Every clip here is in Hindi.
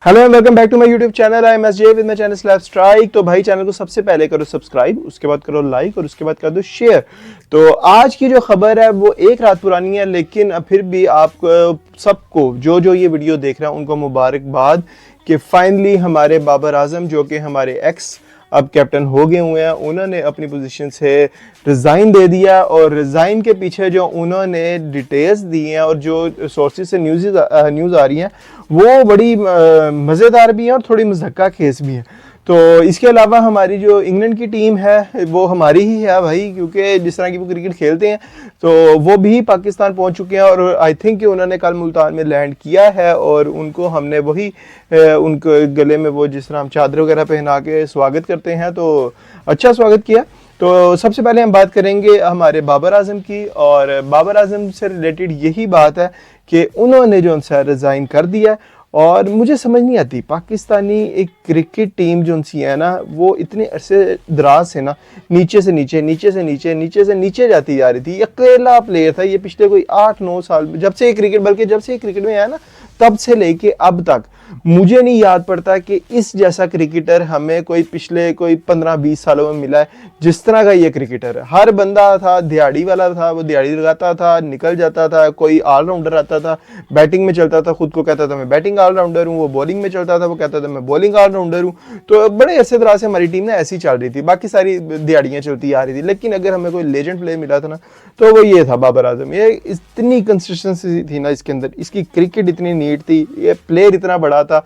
Hello and welcome back to my YouTube channel. I am SJ with my channel slab strike. तो भाई चैनल को सबसे पहले करो सब्सक्राइब, उसके बाद करो लाइक और उसके बाद कर दो शेयर। तो आज की जो खबर है वो एक रात पुरानी है, लेकिन फिर भी आप सबको जो ये वीडियो देख रहे हैं उनको मुबारकबाद कि फाइनली हमारे बाबर आजम जो कि हमारे एक्स अब कैप्टन हो गए हुए हैं, उन्होंने अपनी पोजीशन से रिज़ाइन दे दिया। और रिज़ाइन के पीछे जो उन्होंने डिटेल्स दी हैं और जो सोर्सेज से न्यूज़ आ रही हैं वो बड़ी मज़ेदार भी हैं और थोड़ी मज़क्का खेस भी हैं। तो इसके अलावा हमारी जो इंग्लैंड की टीम है वो हमारी ही है भाई, क्योंकि जिस तरह की वो क्रिकेट खेलते हैं तो वो भी पाकिस्तान पहुंच चुके हैं। और आई थिंक कि उन्होंने कल मुल्तान में लैंड किया है और उनको हमने वही उनके गले में वो जिस तरह हम चादर वगैरह पहना के स्वागत करते हैं, तो अच्छा स्वागत किया। तो सबसे पहले हम बात करेंगे हमारे बाबर आजम की, और बाबर आजम से रिलेटेड यही बात है कि उन्होंने जो उनसे रिज़ाइन कर दिया। और मुझे समझ नहीं आती पाकिस्तानी एक क्रिकेट टीम जो उनसी है ना, वो इतने अरसे दराज से ना नीचे से नीचे नीचे से नीचे नीचे से नीचे जाती जा रही थी। अकेला प्लेयर था ये पिछले कोई 8-9 साल जब से क्रिकेट, बल्कि जब से क्रिकेट में आया ना तब से लेके अब तक मुझे नहीं याद पड़ता कि इस जैसा क्रिकेटर हमें कोई पिछले कोई 15-20 सालों में मिला है जिस तरह का ये क्रिकेटर है। हर बंदा था दिहाड़ी वाला था, वो दिहाड़ी लगाता था, निकल जाता था। कोई ऑलराउंडर आता था, बैटिंग में चलता था, खुद को कहता था मैं बैटिंग ऑलराउंडर हूँ। वो बॉलिंग में चलता था, वो कहता था मैं बॉलिंग ऑलराउंडर हूँ। तो बड़े ऐसे तरह से हमारी टीम ना ऐसी चल रही थी, बाकी सारी दिहाड़ियाँ चलती आ रही थी। लेकिन अगर हमें कोई लेजेंड प्लेयर मिला था ना तो वो ये था बाबर आजम। ये इतनी कंसिस्टेंसी थी ना इसके अंदर, इसकी क्रिकेट इतनी नीट थी, ये प्लेयर इतना बड़ा था,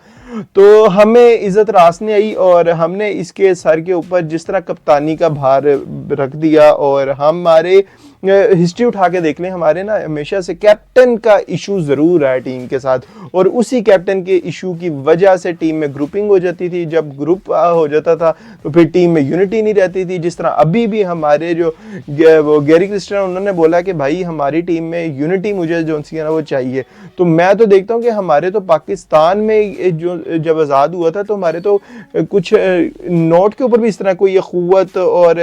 तो हमें इज्जत रास नहीं आई। और हमने इसके सर के ऊपर जिस तरह कप्तानी का भार रख दिया, और हमारे हिस्ट्री उठा के देख लें, हमारे ना हमेशा से कैप्टन का इशू ज़रूर है टीम के साथ, और उसी कैप्टन के इशू की वजह से टीम में ग्रुपिंग हो जाती थी। जब ग्रुप हो जाता था तो फिर टीम में यूनिटी नहीं रहती थी। जिस तरह अभी भी हमारे जो वो गैरी क्रिस्टन उन्होंने बोला कि भाई हमारी टीम में यूनिटी मुझे जो सी है ना वो चाहिए। तो मैं तो देखता हूँ कि हमारे तो पाकिस्तान में जो जब आज़ाद हुआ था तो हमारे तो कुछ नोट के ऊपर भी इस तरह कोई अखुवत और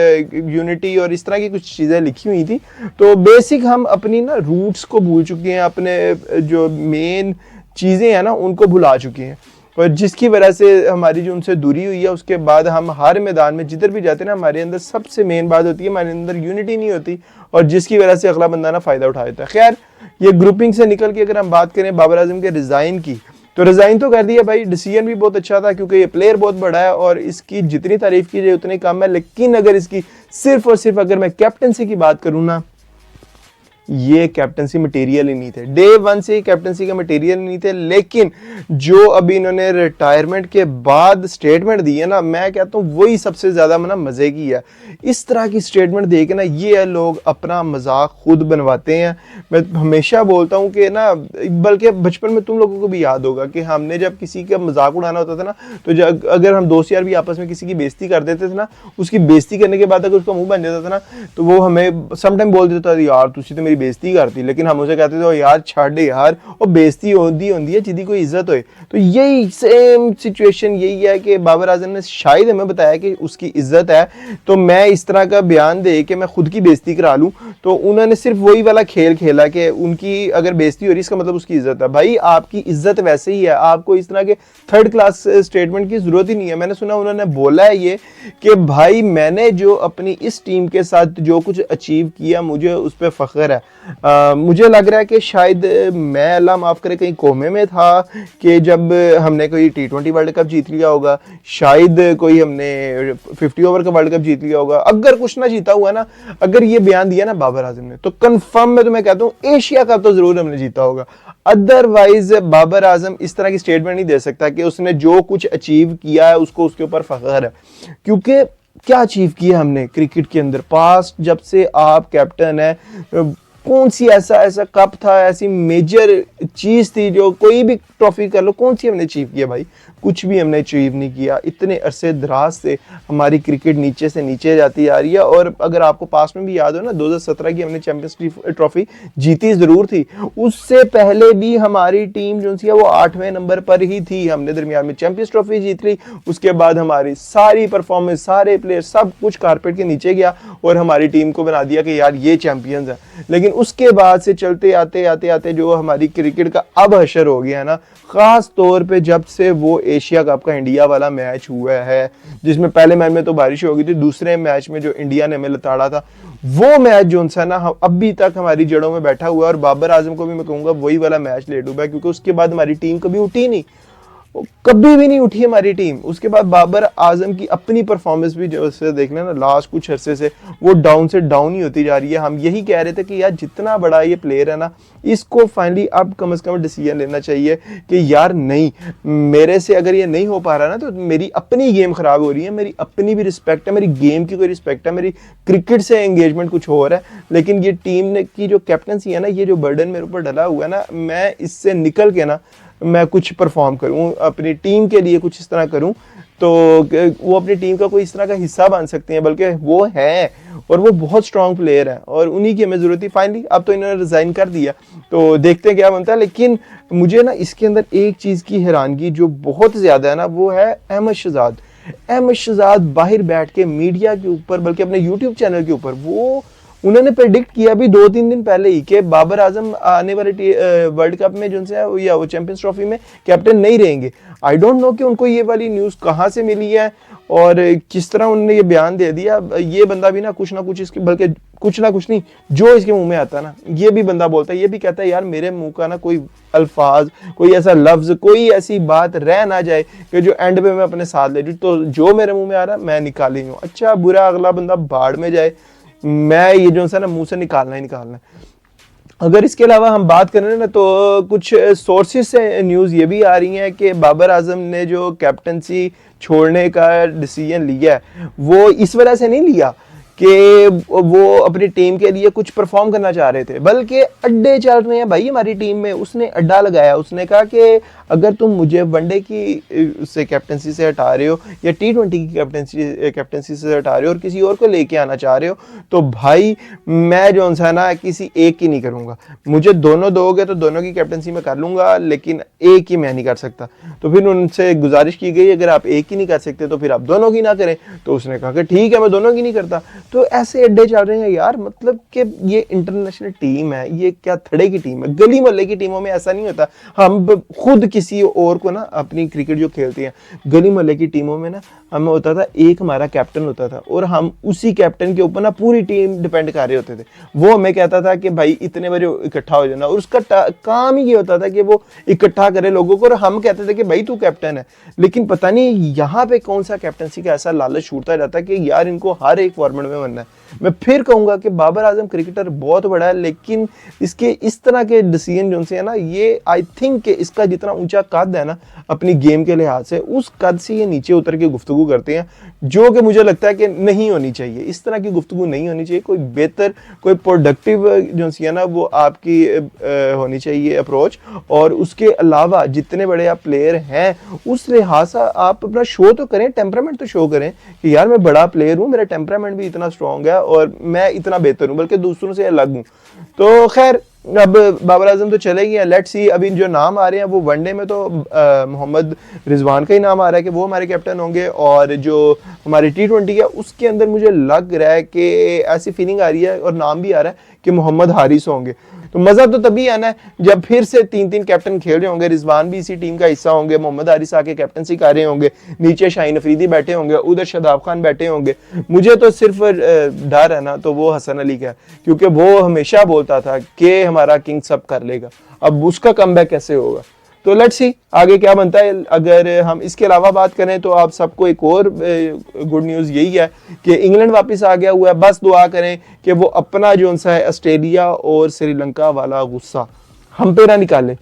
यूनिटी और इस तरह की कुछ चीज़ें लिखी हुई थी। तो बेसिक हम अपनी ना रूट्स को भूल चुके हैं, अपने जो मेन चीज़ें हैं ना उनको भुला चुके हैं, और जिसकी वजह से हमारी जो उनसे दूरी हुई है उसके बाद हम हर मैदान में जिधर भी जाते हैं ना हमारे अंदर सबसे मेन बात होती है हमारे अंदर यूनिटी नहीं होती, और जिसकी वजह से अगला बंदा ना फ़ायदा उठा देता है। खैर ये ग्रुपिंग से निकल के अगर हम बात करें बाबर आजम के रिज़ाइन की, तो रिज़ाइन तो कर दिया भाई। डिसीजन भी बहुत अच्छा था क्योंकि ये प्लेयर बहुत बड़ा है और इसकी जितनी तारीफ़ की जाए उतनी कम है। लेकिन अगर इसकी सिर्फ और सिर्फ अगर मैं कैप्टनसी की बात करूँ ना, ये कैप्टनसी मटेरियल ही नहीं थे, डे वन से ही कैप्टनसी का मटेरियल नहीं थे। लेकिन जो अभी इन्होंने रिटायरमेंट के बाद स्टेटमेंट दी है ना, मैं कहता हूँ वही सबसे ज़्यादा मना मज़े की है। इस तरह की स्टेटमेंट दे के ना ये लोग अपना मजाक खुद बनवाते हैं। मैं हमेशा बोलता हूँ कि ना, बल्कि बचपन में तुम लोगों को भी याद होगा कि हमने जब किसी का मजाक उड़ाना होता था ना, तो अगर हम दोस्त यार भी आपस में किसी की बेइज्जती कर देते थे ना, उसकी बेइज्जती करने के बाद अगर उसका मुंह बन जाता था ना, तो वो हमें समटाइम बोल देता था यार तुझे तो बेइज्जती करती। लेकिन हम उसे कहते थे यार छाड़ यार, और बेइज्जती होती है जिदी कोई इज्जत होए। तो यही सेम सिचुएशन यही है कि बाबर आजम ने शायद हमें बताया कि उसकी इज्जत है, तो मैं इस तरह का बयान दे कि मैं खुद की बेइज्जती करा लूं। तो उन्होंने सिर्फ वही वाला खेल खेला कि उनकी अगर बेइज्जती हो रही इसका मतलब उसकी इज्जत है। भाई आपकी इज्जत वैसे ही है, आपको इस तरह के थर्ड क्लास स्टेटमेंट की जरूरत ही नहीं है। मैंने सुना उन्होंने बोला है ये कि भाई मैंने जो अपनी इस टीम के साथ जो कुछ अचीव किया मुझे उस पर फख्र है। मुझे लग रहा है कि शायद मैं अल्लाह माफ़ करे कहीं कोमे में था कि जब हमने कोई T20 वर्ल्ड कप जीत लिया होगा, शायद कोई हमने 50 ओवर का वर्ल्ड कप जीत लिया होगा। अगर कुछ ना जीता हुआ ना, अगर ये बयान दिया ना बाबर आजम ने, तो कंफर्म मैं तुम्हें कहता हूँ एशिया कप तो जरूर हमने जीता होगा। अदरवाइज बाबर आजम इस तरह की स्टेटमेंट नहीं दे सकता कि उसने जो कुछ अचीव किया है उसको उसके ऊपर फख्र है। क्योंकि क्या अचीव किया हमने क्रिकेट के अंदर पास्ट, जब से आप कैप्टन है, कौन सी ऐसा कप था, ऐसी मेजर चीज थी जो कोई भी ट्रॉफी कर लो, कौन सी हमने अचीव किया भाई? कुछ भी हमने अचीव नहीं किया। इतने अरसे दराज से हमारी क्रिकेट नीचे से नीचे जाती आ रही है। और अगर आपको पास में भी याद हो ना, 2017 की हमने चैंपियंस ट्रॉफी जीती जरूर थी, उससे पहले भी हमारी टीम जो सी है वो 8वें नंबर पर ही थी। हमने दरमियान में चैंपियंस ट्रॉफी जीत ली, उसके बाद हमारी सारी परफॉर्मेंस, सारे प्लेयर, सब कुछ कारपेट के नीचे गया और हमारी टीम को बना दिया कि यार ये चैंपियंस है। लेकिन उसके बाद से चलते आते आते आते जो हमारी क्रिकेट का अब हशर हो गया है ना, ख़ास तौर पे जब से वो एशिया कप का इंडिया वाला मैच हुआ है, जिसमें पहले मैच में तो बारिश हो गई थी, दूसरे मैच में जो इंडिया ने हमें लताड़ा था, वो मैच जो सा ना अभी तक हमारी जड़ों में बैठा हुआ है। और बाबर आजम को भी मैं कहूँगा वही वाला मैच ले डूबा है, क्योंकि उसके बाद हमारी टीम कभी उठी नहीं, कभी भी नहीं उठी हमारी टीम। उसके बाद बाबर आजम की अपनी परफॉर्मेंस भी जो से देखना ना, लास्ट कुछ अरसे से वो डाउन से डाउन ही होती जा रही है। हम यही कह रहे थे कि यार जितना बड़ा ये प्लेयर है ना, इसको फाइनली अब कम से कम डिसीजन लेना चाहिए कि यार नहीं, मेरे से अगर ये नहीं हो पा रहा ना, तो मेरी अपनी गेम खराब हो रही है, मेरी अपनी भी रिस्पेक्ट है, मेरी गेम की कोई रिस्पेक्ट है, मेरी क्रिकेट से एंगेजमेंट कुछ और है। लेकिन ये टीम ने की जो कैप्टनसी है ना, ये जो बर्डन मेरे ऊपर डला हुआ है ना, मैं इससे निकल के ना मैं कुछ परफॉर्म करूं, अपनी टीम के लिए कुछ इस तरह करूं, तो वो अपनी टीम का कोई इस तरह का हिस्सा बन सकते हैं, बल्कि वो है और वो बहुत स्ट्रांग प्लेयर है और उन्हीं की हमें ज़रूरत थी। फाइनली अब तो इन्होंने रिज़ाइन कर दिया, तो देखते हैं क्या बनता है। लेकिन मुझे ना इसके अंदर एक चीज़ की हैरानगी जो बहुत ज़्यादा है ना, वो है अहमद शहजाद। अहमद शहजाद बाहर बैठ के मीडिया के ऊपर, बल्कि अपने यूट्यूब चैनल के ऊपर, वो उन्होंने प्रेडिक्ट किया भी 2-3 दिन पहले ही कि बाबर आजम आने वाले वर्ल्ड कप में जो है या वो चैंपियंस ट्रॉफी में कैप्टन नहीं रहेंगे। आई डोंट नो कि उनको ये वाली न्यूज़ कहाँ से मिली है और किस तरह उन्होंने ये बयान दे दिया। ये बंदा भी ना कुछ इसके, बल्कि कुछ ना कुछ नहीं, जो इसके मुंह में आता है ना, ये भी बंदा बोलता है, ये भी कहता है यार मेरे मुंह का ना कोई अल्फाज, कोई ऐसा लफ्ज, कोई ऐसी बात रह ना जाए कि जो एंड पे मैं अपने साथ ले लूँ, तो जो मेरे मुंह में आ रहा है मैं निकाल ही हूँ। अच्छा बुरा अगला बंदा बाढ़ में जाए, मैं ये जो है ना मुंह से निकालना ही निकालना है। अगर इसके अलावा हम बात करें ना, तो कुछ सोर्सेज से न्यूज़ ये भी आ रही है कि बाबर आजम ने जो कैप्टनसी छोड़ने का डिसीजन लिया है, वो इस वजह से नहीं लिया कि वो अपनी टीम के लिए कुछ परफॉर्म करना चाह रहे थे, बल्कि अड्डे चल रहे हैं भाई हमारी टीम में। उसने अड्डा लगाया, उसने कहा कि अगर तुम मुझे वनडे की से कैप्टनसी से हटा रहे हो या T20 की कैप्टनसी से हटा रहे हो और किसी और को लेके आना चाह रहे हो, तो भाई मैं जो है ना किसी एक की नहीं करूँगा। मुझे दोनों दोगे तो दोनों की कैप्टनसी में कर लूँगा, लेकिन एक ही मैं नहीं कर सकता। तो फिर उनसे गुजारिश की गई अगर आप एक ही नहीं कर सकते तो फिर आप दोनों की ना करें। तो उसने कहा कि ठीक है मैं दोनों की नहीं करता। तो ऐसे अड्डे चल रहे हैं यार, मतलब कि ये इंटरनेशनल टीम है, ये क्या थड़े की टीम है। गली मोहल्ले की टीमों में ऐसा नहीं होता। हम खुद किसी और को ना अपनी क्रिकेट जो खेलते हैं, गली मोहल्ले की टीमों में ना हमें होता था एक हमारा कैप्टन होता था और हम उसी कैप्टन के ऊपर ना पूरी टीम डिपेंड कर रहे होते थे। वो हमें कहता था कि भाई इतने बजे इकट्ठा हो जाना, और उसका काम ही ये होता था कि वो इकट्ठा करे लोगों को, और हम कहते थे कि भाई तू कैप्टन है। लेकिन पता नहीं यहाँ पे कौन सा कैप्टनसी का ऐसा लालच छूटता जाता है कि यार इनको हर एक फॉर्मेट में बनना है। मैं फिर कहूंगा कि बाबर आजम क्रिकेटर बहुत बड़ा है, लेकिन इसके इस तरह के डिसीजन जो है ना, ये आई थिंक कि इसका जितना ऊंचा कद है ना अपनी गेम के लिहाज से, उस कद से ये नीचे उतर के गुफ्तगू करते हैं, जो कि मुझे लगता है कि नहीं होनी चाहिए। इस तरह की गुफ्तगू नहीं होनी चाहिए। कोई बेहतर, कोई प्रोडक्टिव जो है ना वो आपकी होनी चाहिए अप्रोच। और उसके अलावा जितने बड़े आप प्लेयर हैं उस लिहाज से आप अपना शो तो करें, टेम्परामेंट तो शो करें कि यार मैं बड़ा प्लेयर हूँ, मेरा टेम्परामेंट भी इतना स्ट्रॉन्ग है और मैं इतना बेहतर हूँ, बल्कि दूसरों से अलग हूँ। तो खैर अब बाबर आजम तो चले गए, लेट्स सी। अभी जो नाम आ रहे हैं वो वनडे में तो मोहम्मद रिजवान का ही नाम आ रहा है कि वो हमारे कैप्टन होंगे, और जो हमारी T20 है उसके अंदर मुझे लग रहा है कि ऐसी फीलिंग आ रही है और नाम भी आ रहा है कि मोहम्मद हारिस होंगे। तो मज़ा तो तभी आना है जब फिर से 3-3 कैप्टन खेल रहे होंगे, रिजवान भी इसी टीम का हिस्सा होंगे, मोहम्मद हारिस आके कैप्टनसी कर रहे होंगे, नीचे शाहीन अफरीदी बैठे होंगे, उधर शादाब खान बैठे होंगे। मुझे तो सिर्फ डर है ना तो वो हसन अली का, क्योंकि वो हमेशा बोलता था कि हमारा किंग सब कर लेगा। अब उसका कमबैक कैसे होगा, तो लेट्स सी आगे क्या बनता है। अगर हम इसके अलावा बात करें तो आप सबको एक और गुड न्यूज़ यही है कि इंग्लैंड वापस आ गया हुआ है। बस दुआ करें कि वो अपना जो सा है ऑस्ट्रेलिया और श्रीलंका वाला गुस्सा हम पे ना निकाले।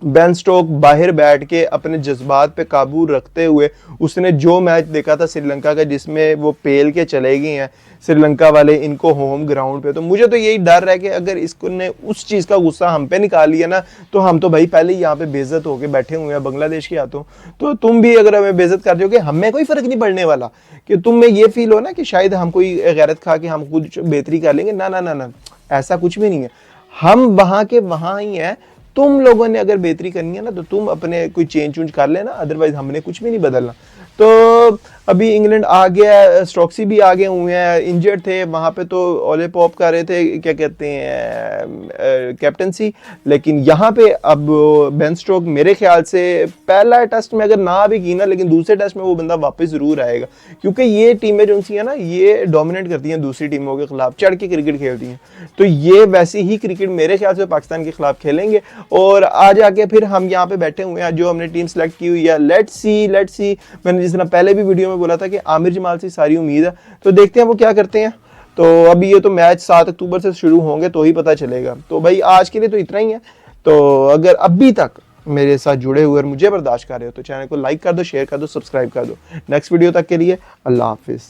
बेन स्टोक बाहर बैठ के अपने जज्बात पे काबू रखते हुए उसने जो मैच देखा था श्रीलंका का, जिसमें वो पेल के चले गए हैं श्रीलंका वाले इनको होम ग्राउंड पे, तो मुझे तो यही डर है कि अगर इसको ने उस चीज़ का गुस्सा हम पे निकाल लिया ना, तो हम तो भाई पहले ही यहाँ पे बेइज्जत होके बैठे हुए हैं बांग्लादेश के हाथों। तो तुम भी अगर हमें बेइज्जत कर दोगे, हमें कोई फ़र्क नहीं पड़ने वाला कि तुम में ये फील हो ना कि शायद हम कोई गैरत खा के हम कुछ बेहतरी कर लेंगे। ना ना ना ना, ऐसा कुछ भी नहीं है। हम वहाँ के वहाँ ही हैं। तुम लोगों ने अगर बेहतरी करनी है ना तो तुम अपने कोई चेंज कर लेना, अदरवाइज हमने कुछ भी नहीं बदलना। तो अभी इंग्लैंड आ गया, स्टोक्सी भी आगे हुए हैं, इंजर्ड थे वहाँ पे तो ओले पॉप कर रहे थे क्या कहते हैं कैप्टनसी, लेकिन यहाँ पे अब बेन स्टोक मेरे ख्याल से पहला टेस्ट में अगर ना भी की ना, लेकिन दूसरे टेस्ट में वो बंदा वापस जरूर आएगा, क्योंकि ये टीमें जो सी है ना ये डोमिनेट करती हैं दूसरी टीमों के खिलाफ, चढ़ के क्रिकेट खेलती हैं, तो ये वैसी ही क्रिकेट मेरे ख्याल से पाकिस्तान के खिलाफ खेलेंगे। और आज आके फिर हम यहाँ पे बैठे हुए हैं, जो हमने टीम सेलेक्ट की हुई है, लेट्स सी मैंने जिस तरह पहले भी वीडियो में बोला था कि आमिर जमाल से सारी उम्मीद है, तो देखते हैं वो क्या करते हैं। तो अभी ये तो मैच 7 अक्टूबर से शुरू होंगे तो ही पता चलेगा। तो भाई आज के लिए तो इतना ही है। तो अगर अभी तक मेरे साथ जुड़े हुए और मुझे बर्दाश्त कर रहे हो तो चैनल को लाइक कर दो, शेयर कर दो, सब्सक्राइब कर दो। नेक्स्ट वीडियो तक के लिए अल्लाह हाफिज़।